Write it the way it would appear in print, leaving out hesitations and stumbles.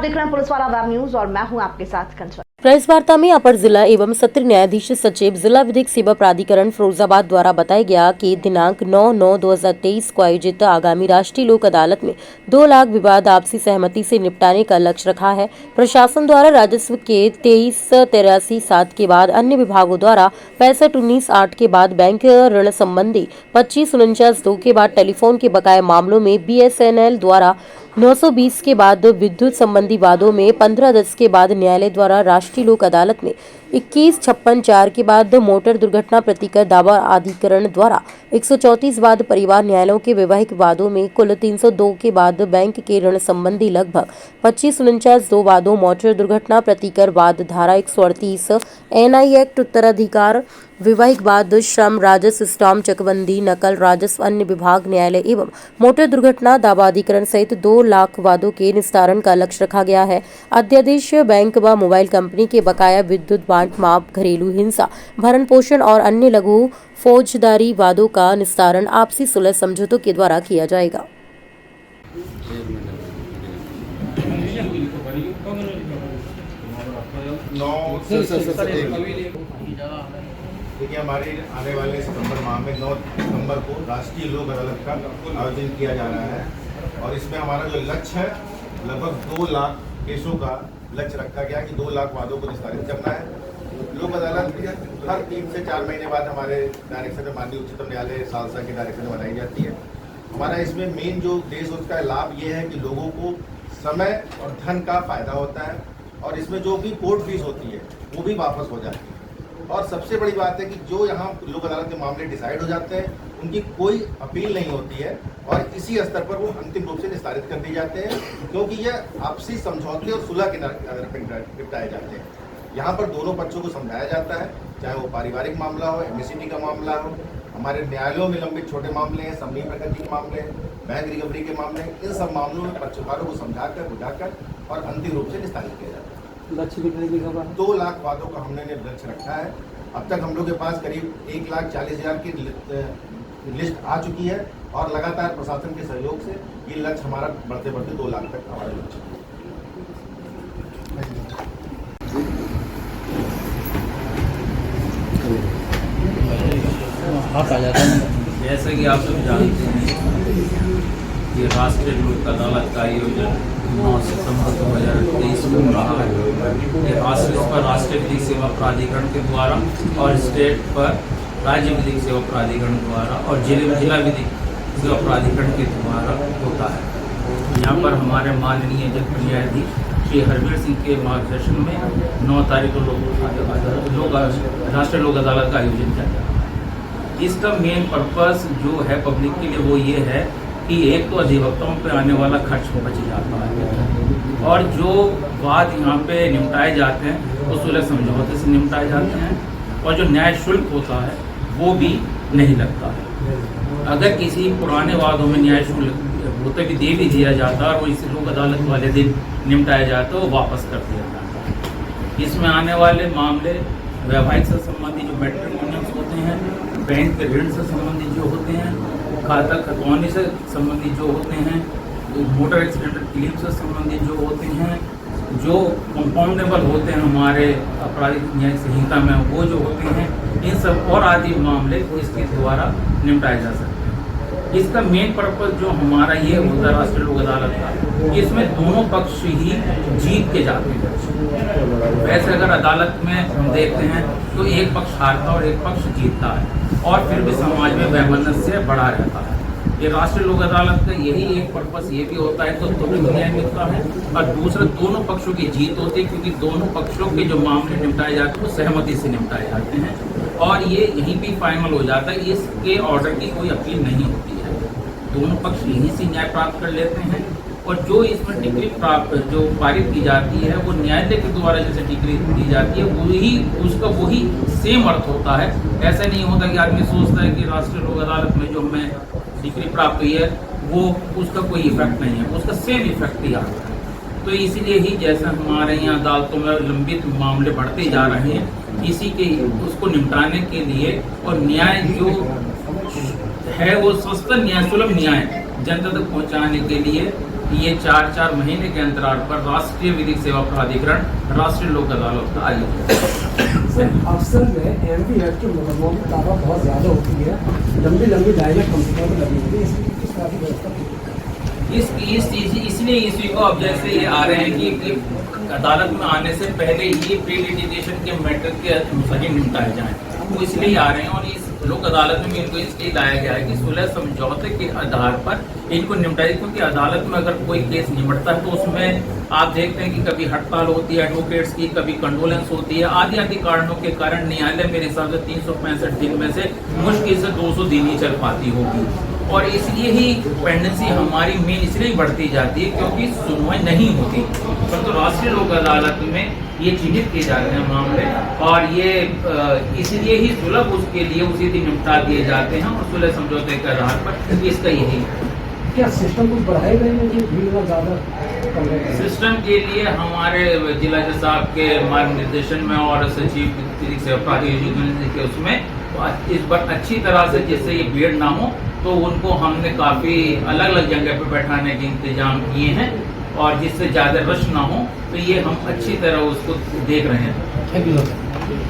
देख रहे हैं पुलिस वाला वेब न्यूज और मैं हूं आपके साथ कंचन। प्रेस वार्ता में अपर जिला एवं सत्र न्यायाधीश सचिव जिला विधिक सेवा प्राधिकरण फिरोजाबाद द्वारा बताया गया कि दिनांक 9/9/2023 को आयोजित आगामी राष्ट्रीय लोक अदालत में 2 लाख विवाद आपसी सहमति से निपटाने का लक्ष्य रखा है। प्रशासन द्वारा राजस्व के 2383/7 के बाद अन्य विभागों द्वारा 6519/8 के बाद बैंक ऋण संबंधी 2549/2 के बाद टेलीफोन के बकाया मामलों में BSNL द्वारा 920 के बाद विद्युत संबंधी वादों में 15/10 के बाद न्यायालय द्वारा राष्ट्रीय लोक अदालत में 2156/4 के बाद मोटर दुर्घटना प्रतिकर दावा अधिकरण द्वारा 134 बाद परिवार न्यायालयों के वैवाहिक वादों में कुल 302 के बाद बैंक के ऋण संबंधी लगभग 2549/2 वादों मोटर दुर्घटना प्रतिकर वाद धारा 138 NI एक्ट उत्तराधिकार वैवाहिक वाद श्रम राजस्व स्टाम्प चकबंदी नकल राजस्व अन्य विभाग न्यायालय एवं मोटर दुर्घटना दावा अधिकरण सहित 2 लाख वादों के निस्तारण का लक्ष्य रखा गया है। अध्यादेश बैंक व मोबाइल कंपनी के बकाया विद्युत बांट माप घरेलू हिंसा भरण पोषण और अन्य लघु फौजदारी वादों का निस्तारण आपसी सुलह समझौतों के द्वारा किया जाएगा। देखिए, हमारे आने वाले सितंबर माह में 9 सितंबर को राष्ट्रीय लोक अदालत का आयोजन किया जा रहा है और इसमें हमारा जो लक्ष्य है लगभग 2 लाख केसों का लक्ष्य रखा गया कि 2 लाख वादों को निस्तारित करना है। लोक अदालत हर 3 से 4 महीने बाद हमारे डायरेक्शन में माननीय उच्चतम न्यायालय सालसा के डायरेक्शन में बनाई जाती है। हमारा इसमें मेन जो उद्देश्य उसका लाभ ये है कि लोगों को समय और धन का फायदा होता है और इसमें जो भी कोर्ट फीस होती है वो भी वापस हो जाती है। और सबसे बड़ी बात है कि जो यहाँ लोक अदालत के मामले डिसाइड हो जाते हैं उनकी कोई अपील नहीं होती है और इसी स्तर पर वो अंतिम रूप से निस्तारित कर दिए जाते हैं, क्योंकि ये आपसी समझौते और सुलह के आधार पर निपटाए जाते हैं। यहाँ पर दोनों पक्षों को समझाया जाता है, चाहे वो पारिवारिक मामला हो, MSCT का मामला हो, हमारे न्यायालयों में लंबित छोटे मामले हैं, समनी प्रकृति के मामले हैं, बैंक रिकवरी के मामले हैं, इन सब मामलों में पक्षकारों को समझाकर बुझाकर और अंतिम रूप से निस्तारित किया जाता है। लक्ष्य कितने की होगा? 2 लाख वादों का हमने लक्ष्य रखा है। अब तक हम लोग के पास करीब 1,40,000 की लिस्ट आ चुकी है और लगातार प्रशासन के सहयोग से ये लक्ष्य हमारा बढ़ते बढ़ते 2 लाख तक हमारा लक्ष्य है। जैसे कि आप सब जानते हैं ये राष्ट्रीय लोक अदालत का आयोजन 9 सितंबर 2023 को रहा है। ये राष्ट्रीय विधिक सेवा प्राधिकरण के द्वारा और स्टेट पर राज्य विधिक सेवा प्राधिकरण द्वारा और जिला विधिक सेवा प्राधिकरण के द्वारा होता है। यहाँ पर हमारे माननीय जज न्यायाधीश श्री हरवीर सिंह के मार्गदर्शन में 9 तारीख को राष्ट्रीय लोक अदालत का आयोजन किया गया। इसका मेन पर्पस जो है पब्लिक के लिए वो ये है कि एक तो अधिवक्ताओं पे आने वाला खर्च बच जाता है और जो वाद यहाँ पे निपटाए जाते हैं वो सुलह समझौते से निपटाए जाते हैं और जो न्याय शुल्क होता है वो भी नहीं लगता है। अगर किसी पुराने वादों में न्याय शुल्क होते भी दे भी दिया जाता है और वो इस लोक अदालत वाले दिन निपटाया जाता है वो वापस कर दिया जाता है। इसमें आने वाले मामले वैवाहिक से संबंधित जो मैट्रिमोनियल्स होते हैं, बैंक के ऋण से संबंधित जो होते हैं, खाता खतौनी से संबंधित जो होते हैं, मोटर एक्सीडेंट क्लेम से संबंधित जो होते हैं, जो कंपाउंडेबल होते हैं हमारे आपराधिक न्याय संहिता में वो जो होते हैं, इन सब और आदि मामले इसके द्वारा निपटाए जा सकते हैं। इसका मेन पर्पस जो हमारा ये होता है राष्ट्रीय लोक अदालत का, इसमें दोनों पक्ष ही जीत के जाते हैं। वैसे अगर अदालत में हम देखते हैं तो एक पक्ष हारता और एक पक्ष जीतता है और फिर भी समाज में वैमनस्य बढ़ा रहता है। ये राष्ट्रीय लोक अदालत का यही एक पर्पस ये भी होता है तो त्वरित न्याय मिलता है और दूसरा दोनों पक्षों की जीत होती है, क्योंकि दोनों पक्षों के जो मामले निपटाए जाते हैं वो सहमति से निपटाए जाते हैं और ये यहीं भी फाइनल हो जाता है। इसके ऑर्डर की कोई अपील नहीं होती है, दोनों पक्ष यहीं से न्याय प्राप्त कर लेते हैं और जो इसमें डिग्री प्राप्त जो पारित की जाती है वो न्यायालय के द्वारा जैसे डिग्री दी जाती है वही उसका वही सेम अर्थ होता है। ऐसा नहीं होता कि आदमी सोचता है कि राष्ट्रीय लोक अदालत में जो हमें डिग्री प्राप्त हुई है वो उसका कोई इफेक्ट नहीं है, उसका सेम इफेक्ट ही आता है। तो इसीलिए ही जैसे हमारे यहाँ अदालतों में लंबित मामले बढ़ते जा रहे हैं, इसी के उसको निपटाने के लिए और न्याय जो है वो सस्ता न्याय सुलभ न्याय जनता तक पहुँचाने के लिए ये 4-4 महीने के अंतराल पर राष्ट्रीय विधिक सेवा प्राधिकरण राष्ट्रीय लोक अदालत का आयोजन। सर अफसर में एमपी एक्ट के मुकदमों की तादाद बहुत ज़्यादा होती है, लंबी लंबी डायरेक्ट कंपनियों में लगी होती है, इसलिए किस तरह की व्यवस्था इसलिए इसी को अब जैसे ये आ रहे हैं कि अदालत में आने से पहले ये प्री लिटिगेशन के मैटर के सही निपटाए जाएं, वो इसलिए आ रहे हैं। और इस लोक अदालत में इनको इसलिए लाया गया है कि सुलह समझौते के आधार पर इनको निपटाए, क्योंकि अदालत में अगर कोई केस निपटता है तो उसमें आप देखते हैं कि कभी हड़ताल होती है एडवोकेट्स की, कभी कंडोलेंस होती है, आदि आदि कारणों के कारण न्यायालय मेरे हिसाब से 365 दिन में से मुश्किल से 200 दिन ही चल पाती होगी। और इसलिए ही पेंडेंसी हमारी मेन इसलिए बढ़ती जाती है क्योंकि सुनवाई नहीं होती। परंतु राष्ट्रीय लोक अदालत में ये चिन्हित किए जा रहे हैं मामले, और ये इसलिए ही सुलभ उसके लिए उसी दिन निपटा दिए जाते हैं। और सुलह समझौते के आधार पर इसका यही क्या सिस्टम कुछ बढ़ाए गए हैं कि भीड़ में ज़्यादा सिस्टम के लिए हमारे जिला जज साहब के मार्गनिर्देशन में और सचिव विधिक सेवा प्राधिकरण के उसमें इस बार अच्छी तरह से जिससे ये भीड़ ना हो तो उनको हमने काफ़ी अलग अलग जगह पे बैठाने के इंतजाम किए हैं, और जिससे ज़्यादा रश ना हो तो ये हम अच्छी तरह उसको देख रहे हैं। Thank you.